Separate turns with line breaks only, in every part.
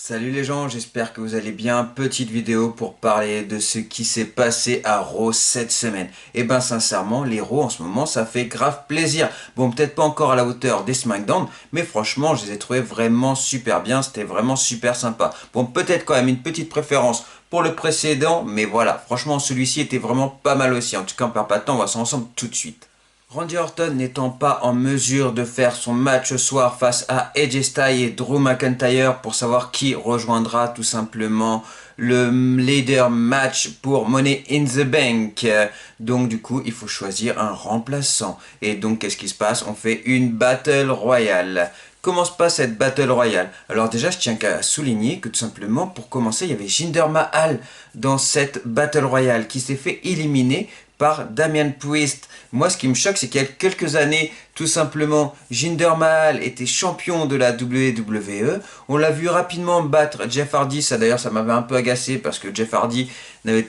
Salut les gens, j'espère que vous allez bien. Petite vidéo pour parler de ce qui s'est passé à Raw cette semaine. Et ben sincèrement, les Raw en ce moment, ça fait grave plaisir. Bon, peut-être pas encore à la hauteur des SmackDown, mais franchement, je les ai trouvés vraiment super bien. C'était vraiment super sympa. Bon, peut-être quand même une petite préférence pour le précédent, mais voilà, franchement, celui-ci était vraiment pas mal aussi. En tout cas, on perd pas de temps, on va s'en ensemble tout de suite. Randy Orton n'étant pas en mesure de faire son match ce soir face à AJ Styles et Drew McIntyre pour savoir qui rejoindra tout simplement le leader match pour Money in the Bank. Donc du coup, il faut choisir un remplaçant. Et donc, qu'est-ce qui se passe? On fait une Battle Royale. Comment se passe cette Battle Royale? Alors déjà, je tiens à souligner que tout simplement, pour commencer, il y avait Jinder Mahal dans cette Battle Royale qui s'est fait éliminer par Damian Priest. Moi, ce qui me choque, c'est qu'il y a quelques années, tout simplement, Jinder Mahal était champion de la WWE. On l'a vu rapidement battre Jeff Hardy. Ça, d'ailleurs, ça m'avait un peu agacé parce que Jeff Hardy n'avait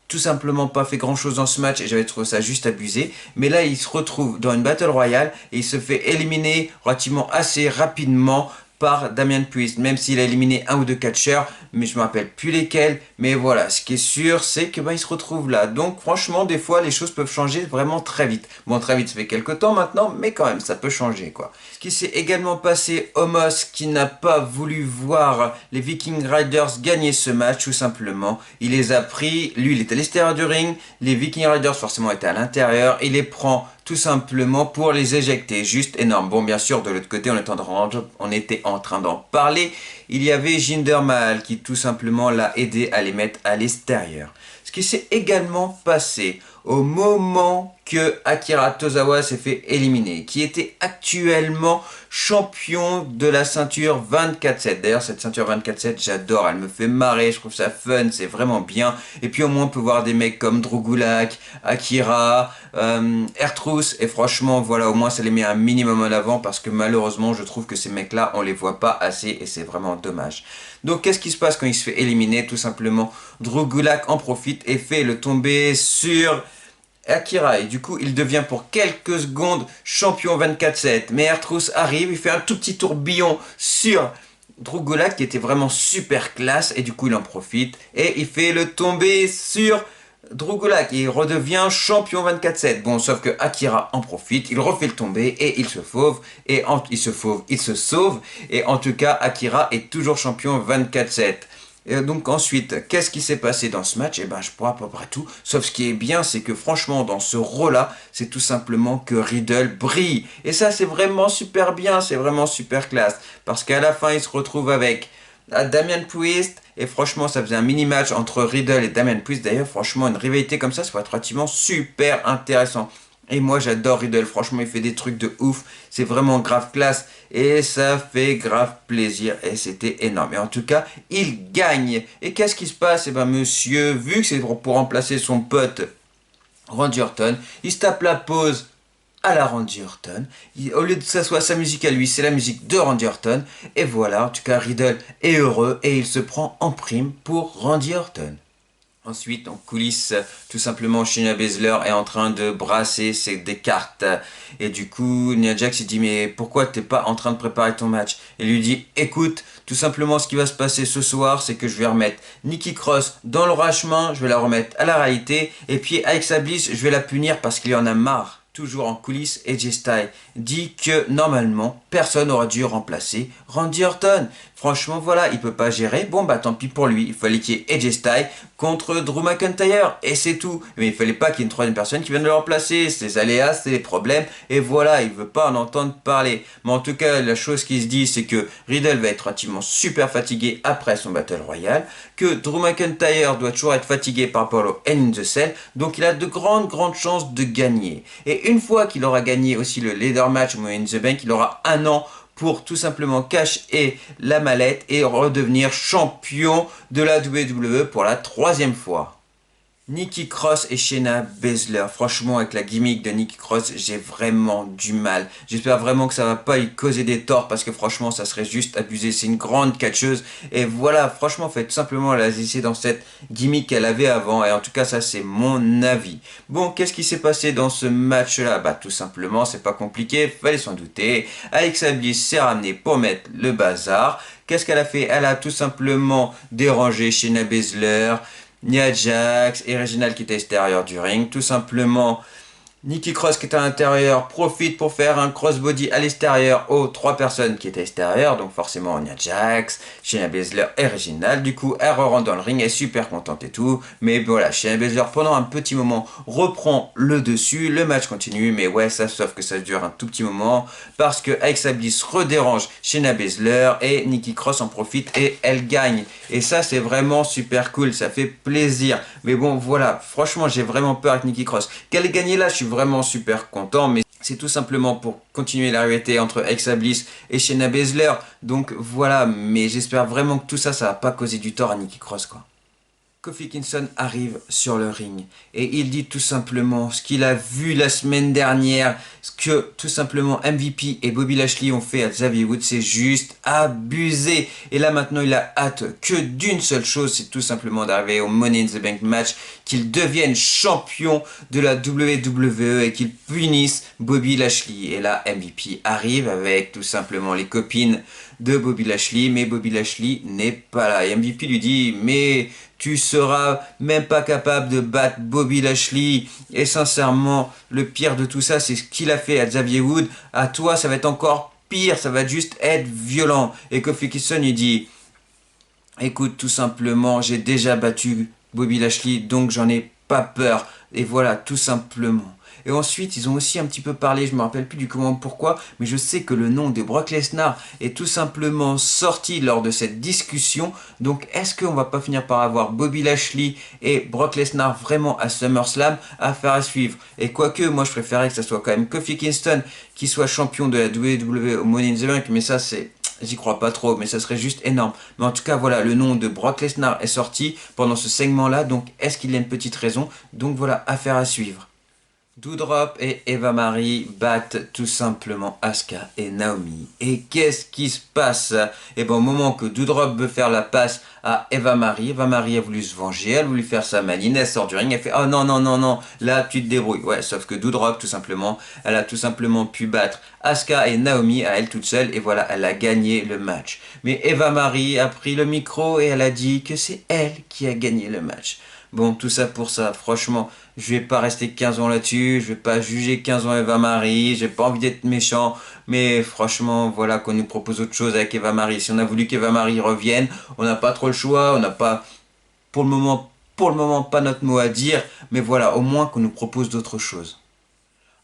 tout simplement pas fait grand chose dans ce match et j'avais trouvé ça juste abusé. Mais là, il se retrouve dans une Battle Royale et il se fait éliminer relativement assez rapidement par Damian Priest, même s'il a éliminé un ou deux catcheurs, mais je me rappelle plus lesquels. Mais voilà, ce qui est sûr, c'est que il se retrouve là. Donc franchement, des fois, les choses peuvent changer vraiment très vite. Bon, très vite, ça fait quelques temps maintenant, mais quand même, ça peut changer, quoi. Ce qui s'est également passé, Omos, qui n'a pas voulu voir les Viking Riders gagner ce match, tout simplement. Il les a pris, lui, il était à l'extérieur du ring, les Viking Riders, forcément, étaient à l'intérieur, il les prend tout simplement pour les éjecter. Juste énorme. Bon, bien sûr, de l'autre côté, on était en train d'en parler. Il y avait Jinder Mahal qui tout simplement l'a aidé à les mettre à l'extérieur. Ce qui s'est également passé au moment que Akira Tozawa s'est fait éliminer, qui était actuellement champion de la ceinture 24/7. D'ailleurs, cette ceinture 24/7, j'adore, elle me fait marrer, je trouve ça fun, c'est vraiment bien. Et puis au moins, on peut voir des mecs comme Drew Gulak, Akira, R-Truth, et franchement, voilà, au moins, ça les met un minimum en avant, parce que malheureusement, je trouve que ces mecs-là, on les voit pas assez, et c'est vraiment dommage. Donc, qu'est-ce qui se passe quand il se fait éliminer? Tout simplement, Drew Gulak en profite et fait le tomber sur Akira, et du coup il devient pour quelques secondes champion 24/7. Mais R-Truth arrive, il fait un tout petit tourbillon sur Drew Gulak qui était vraiment super classe, et du coup il en profite et il fait le tomber sur Drew Gulak et il redevient champion 24/7. Bon, sauf que Akira en profite, il refait le tomber et il se fauve, il se sauve, et en tout cas Akira est toujours champion 24/7. Et donc ensuite, qu'est-ce qui s'est passé dans ce match? Eh ben, je pourrais à peu près tout. Sauf ce qui est bien, c'est que franchement, dans ce rôle-là, c'est tout simplement que Riddle brille. Et ça, c'est vraiment super bien, c'est vraiment super classe. Parce qu'à la fin, il se retrouve avec Damian Priest. Et franchement, ça faisait un mini-match entre Riddle et Damian Priest. D'ailleurs, franchement, une rivalité comme ça pourrait être relativement super intéressant. Et moi j'adore Riddle, franchement il fait des trucs de ouf, c'est vraiment grave classe et ça fait grave plaisir et c'était énorme. Et en tout cas, il gagne. Et qu'est-ce qui se passe? Eh ben monsieur, vu que c'est pour remplacer son pote Randy Orton, il se tape la pause à la Randy Orton. Au lieu de que ça soit sa musique à lui, c'est la musique de Randy Orton. Et voilà, en tout cas Riddle est heureux et il se prend en prime pour Randy Orton. Ensuite, en coulisses, tout simplement, Shayna Baszler est en train de brasser des cartes. Et du coup, Nia Jax il dit, mais pourquoi t'es pas en train de préparer ton match? Et lui dit, écoute, tout simplement, ce qui va se passer ce soir, c'est que je vais remettre Nikki Cross dans le roi chemin, je vais la remettre à la réalité. Et puis, Alexa Bliss, je vais la punir parce qu'il y en a marre. Toujours en coulisses, AJ Styles dit que normalement, personne n'aurait dû remplacer Randy Orton. Franchement, voilà, il peut pas gérer. Bon, bah tant pis pour lui. Il fallait qu'il y ait AJ Styles contre Drew McIntyre. Et c'est tout. Mais il fallait pas qu'il y ait une troisième personne qui vienne le remplacer. C'est les aléas, c'est les problèmes. Et voilà, il veut pas en entendre parler. Mais en tout cas, la chose qui se dit, c'est que Riddle va être relativement super fatigué après son Battle Royale. Que Drew McIntyre doit toujours être fatigué par rapport au Hell in the Cell. Donc il a de grandes chances de gagner. Et une fois qu'il aura gagné aussi le leader match Money in the Bank, il aura un an pour tout simplement cacher la mallette et redevenir champion de la WWE pour la troisième fois. Nikki Cross et Shayna Baszler. Franchement, avec la gimmick de Nikki Cross, j'ai vraiment du mal. J'espère vraiment que ça va pas y causer des torts parce que franchement, ça serait juste abusé. C'est une grande catcheuse. Et voilà, franchement, fait tout simplement la laisser dans cette gimmick qu'elle avait avant. Et en tout cas, ça, c'est mon avis. Bon, qu'est-ce qui s'est passé dans ce match-là? Bah, tout simplement, c'est pas compliqué. Fallait s'en douter. Alexa Bliss s'est ramenée pour mettre le bazar. Qu'est-ce qu'elle a fait? Elle a tout simplement dérangé Shayna Baszler. Nia Jax et Reginald qui était extérieur du ring. Tout simplement, Nikki Cross qui est à l'intérieur profite pour faire un crossbody à l'extérieur aux trois personnes qui étaient extérieures. Donc forcément Nia Jax, Shayna Baszler et Reginald. Du coup elle rentre dans le ring, elle est super contente et tout. Mais voilà, Shayna Baszler pendant un petit moment reprend le dessus. Le match continue mais ouais ça sauf que ça dure un tout petit moment. Parce que Alexa Bliss redérange Shayna Baszler et Nikki Cross en profite et elle gagne. Et ça c'est vraiment super cool, ça fait plaisir. Mais bon voilà, franchement j'ai vraiment peur avec Nikki Cross. Qu'elle ait gagné là, je suis vraiment super content, mais c'est tout simplement pour continuer la rivalité entre Alexa Bliss et Shayna Baszler. Donc voilà, mais j'espère vraiment que tout ça, ça va pas causer du tort à Nikki Cross, quoi. Kofi Kingston arrive sur le ring et il dit tout simplement ce qu'il a vu la semaine dernière, ce que tout simplement MVP et Bobby Lashley ont fait à Xavier Woods, c'est juste abusé. Et là maintenant il a hâte que d'une seule chose, c'est tout simplement d'arriver au Money in the Bank match, qu'il devienne champion de la WWE et qu'il punisse Bobby Lashley. Et là MVP arrive avec tout simplement les copines de Bobby Lashley, mais Bobby Lashley n'est pas là. Et MVP lui dit mais tu seras même pas capable de battre Bobby Lashley. Et sincèrement, le pire de tout ça, c'est ce qu'il a fait à Xavier Woods. À toi, ça va être encore pire, ça va juste être violent. Et Kofi Kingston, il dit, écoute, tout simplement, j'ai déjà battu Bobby Lashley, donc j'en ai pas peur. Et voilà, tout simplement. Et ensuite, ils ont aussi un petit peu parlé, je me rappelle plus du comment, pourquoi, mais je sais que le nom de Brock Lesnar est tout simplement sorti lors de cette discussion. Donc, est-ce qu'on va pas finir par avoir Bobby Lashley et Brock Lesnar vraiment à SummerSlam? Affaire à suivre. Et quoique, moi, je préférais que ça soit quand même Kofi Kingston qui soit champion de la WWE au Money in the Bank, mais ça, c'est... J'y crois pas trop, mais ça serait juste énorme. Mais en tout cas, voilà, le nom de Brock Lesnar est sorti pendant ce segment-là, donc est-ce qu'il y a une petite raison? Donc voilà, affaire à suivre. Doudrop et Eva Marie battent tout simplement Asuka et Naomi. Et qu'est-ce qui se passe? Et bon, au moment que Doudrop veut faire la passe à Eva Marie a voulu se venger, elle a voulu faire sa maline, elle sort du ring, elle fait oh non, non, non, non, là tu te débrouilles. Ouais, sauf que Doudrop, tout simplement, elle a tout simplement pu battre Asuka et Naomi à elle toute seule, et voilà, elle a gagné le match. Mais Eva Marie a pris le micro et elle a dit que c'est elle qui a gagné le match. Bon, tout ça pour ça, franchement, je vais pas rester 15 ans là-dessus, je vais pas juger 15 ans Eva Marie, j'ai pas envie d'être méchant, mais franchement, voilà qu'on nous propose autre chose avec Eva Marie. Si on a voulu qu'Eva Marie revienne, on n'a pas trop le choix, on n'a pas, pour le moment, pas notre mot à dire, mais voilà, au moins qu'on nous propose d'autres choses.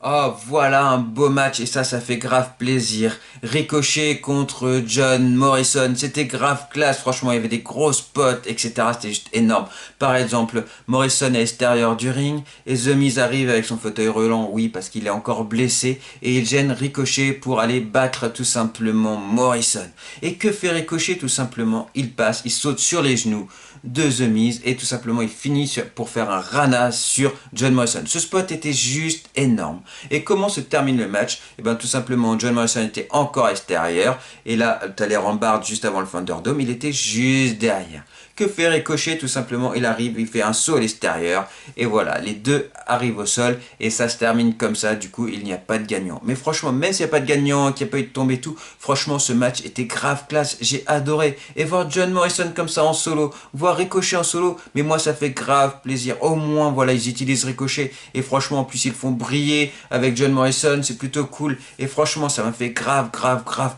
Oh, voilà un beau match et ça fait grave plaisir. Ricochet contre John Morrison, c'était grave classe, franchement, il y avait des gros spots, etc. C'était juste énorme. Par exemple, Morrison est à l'extérieur du ring et The Miz arrive avec son fauteuil roulant, oui, parce qu'il est encore blessé et il gêne Ricochet pour aller battre tout simplement Morrison. Et que fait Ricochet tout simplement? Il passe, il saute sur les genoux de The Miz et tout simplement il finit pour faire un Rana sur John Morrison. Ce spot était juste énorme. Et comment se termine le match? Et bien tout simplement John Morrison était encore extérieur et là tu as les rambardes juste avant le Thunderdome, il était juste derrière. Que fait Ricochet? Tout simplement il arrive, il fait un saut à l'extérieur et voilà, les deux arrivent au sol et ça se termine comme ça, du coup il n'y a pas de gagnant. Mais franchement, même s'il n'y a pas de gagnant, qu'il n'y a pas eu de tombe et tout, franchement ce match était grave classe, j'ai adoré. Et voir John Morrison comme ça en solo, voir Ricochet en solo, mais moi ça fait grave plaisir. Au moins voilà, ils utilisent Ricochet et franchement en plus ils font briller avec John Morrison, c'est plutôt cool. Et franchement ça m'a fait grave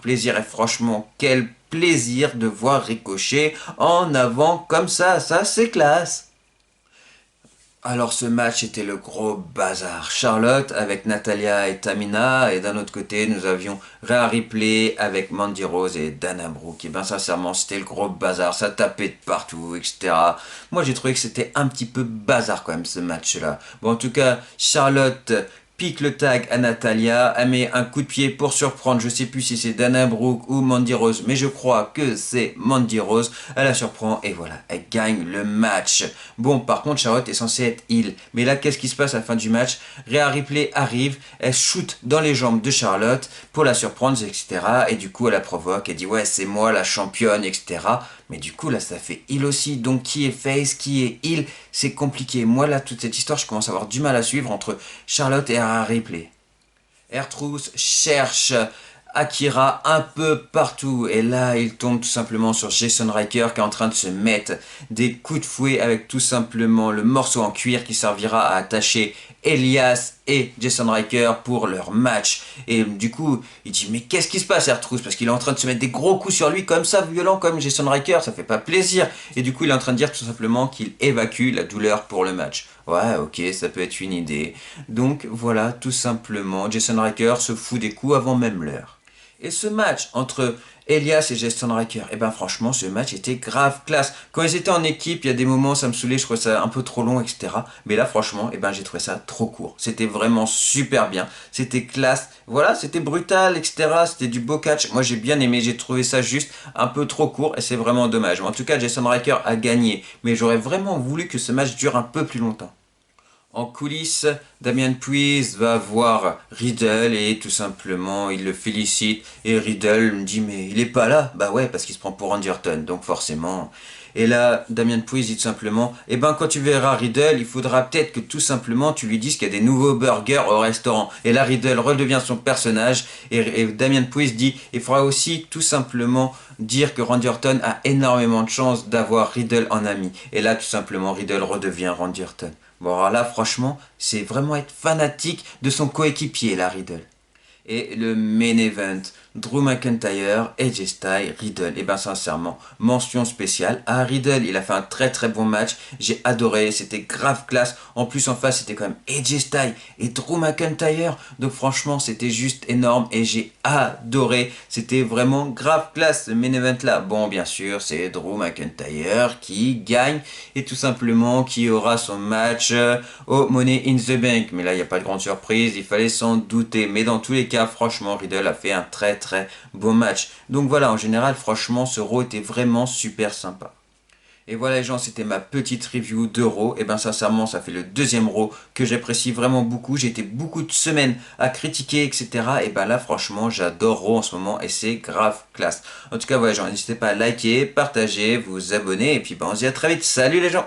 plaisir et franchement quel plaisir de voir Ricochet en avant comme ça c'est classe. Alors ce match était le gros bazar. Charlotte avec Natalia et Tamina, et d'un autre côté nous avions Rhea Ripley avec Mandy Rose et Dana Brooke. Et bien sincèrement c'était le gros bazar, ça tapait de partout, etc. Moi j'ai trouvé que c'était un petit peu bazar quand même ce match-là. Bon en tout cas Charlotte pique le tag à Natalya, elle met un coup de pied pour surprendre, je sais plus si c'est Dana Brooke ou Mandy Rose, mais je crois que c'est Mandy Rose, elle la surprend et voilà, elle gagne le match. Bon, par contre, Charlotte est censée être heal, mais là, qu'est-ce qui se passe à la fin du match? Rhea Ripley arrive, elle shoot dans les jambes de Charlotte pour la surprendre, etc. Et du coup, elle la provoque, elle dit ouais, c'est moi la championne, etc. Mais du coup, là, ça fait heal aussi, donc qui est face, qui est heal, c'est compliqué. Moi, là, toute cette histoire, je commence à avoir du mal à suivre entre Charlotte et Rhea Ripley. R-Truth cherche Akira un peu partout. Et là, il tombe tout simplement sur Jason Riker qui est en train de se mettre des coups de fouet avec tout simplement le morceau en cuir qui servira à attacher Elias et Jason Riker pour leur match. Et du coup, il dit mais qu'est-ce qui se passe R-Truth? Parce qu'il est en train de se mettre des gros coups sur lui comme ça, violent comme Jason Riker, ça fait pas plaisir. Et du coup, il est en train de dire tout simplement qu'il évacue la douleur pour le match. Ouais, ok, ça peut être une idée. Donc voilà, tout simplement, Jason Riker se fout des coups avant même l'heure. Et ce match entre Elias et Jason Riker, eh ben franchement, ce match était grave classe. Quand ils étaient en équipe, il y a des moments, ça me saoulait, je trouvais ça un peu trop long, etc. Mais là, franchement, eh ben j'ai trouvé ça trop court. C'était vraiment super bien. C'était classe. Voilà, c'était brutal, etc. C'était du beau catch. Moi, j'ai bien aimé. J'ai trouvé ça juste un peu trop court et c'est vraiment dommage. Mais en tout cas, Jason Riker a gagné. Mais j'aurais vraiment voulu que ce match dure un peu plus longtemps. En coulisses, Damian Priest va voir Riddle et tout simplement il le félicite et Riddle me dit mais il est pas là. Bah ouais parce qu'il se prend pour Randy Orton donc forcément. Et là Damian Priest dit tout simplement eh ben quand tu verras Riddle il faudra peut-être que tout simplement tu lui dises qu'il y a des nouveaux burgers au restaurant. Et là Riddle redevient son personnage et Damian Priest dit il faudra aussi tout simplement dire que Randy Orton a énormément de chance d'avoir Riddle en ami. Et là tout simplement Riddle redevient Randy Orton. Bon, alors là, franchement, c'est vraiment être fanatique de son coéquipier, la Riddle. Et le main event, Drew McIntyre, AJ Styles, Riddle. Et bien sincèrement, mention spéciale à Riddle. Il a fait un très très bon match. J'ai adoré, c'était grave classe. En plus en face, c'était quand même AJ Styles et Drew McIntyre. Donc franchement, c'était juste énorme et j'ai adoré. C'était vraiment grave classe ce main event là. Bon, bien sûr, c'est Drew McIntyre qui gagne et tout simplement qui aura son match au Money in the Bank. Mais là, il n'y a pas de grande surprise, il fallait s'en douter. Mais dans tous les cas, franchement, Riddle a fait un très très beau match. Donc voilà, en général, franchement, ce Raw était vraiment super sympa. Et voilà les gens, c'était ma petite review de Raw. Et bien sincèrement, ça fait le deuxième Raw que j'apprécie vraiment beaucoup. J'ai été beaucoup de semaines à critiquer, etc. Et ben là, franchement, j'adore Raw en ce moment et c'est grave classe. En tout cas, voilà les gens, n'hésitez pas à liker, partager, vous abonner. Et puis ben, on se dit à très vite. Salut les gens!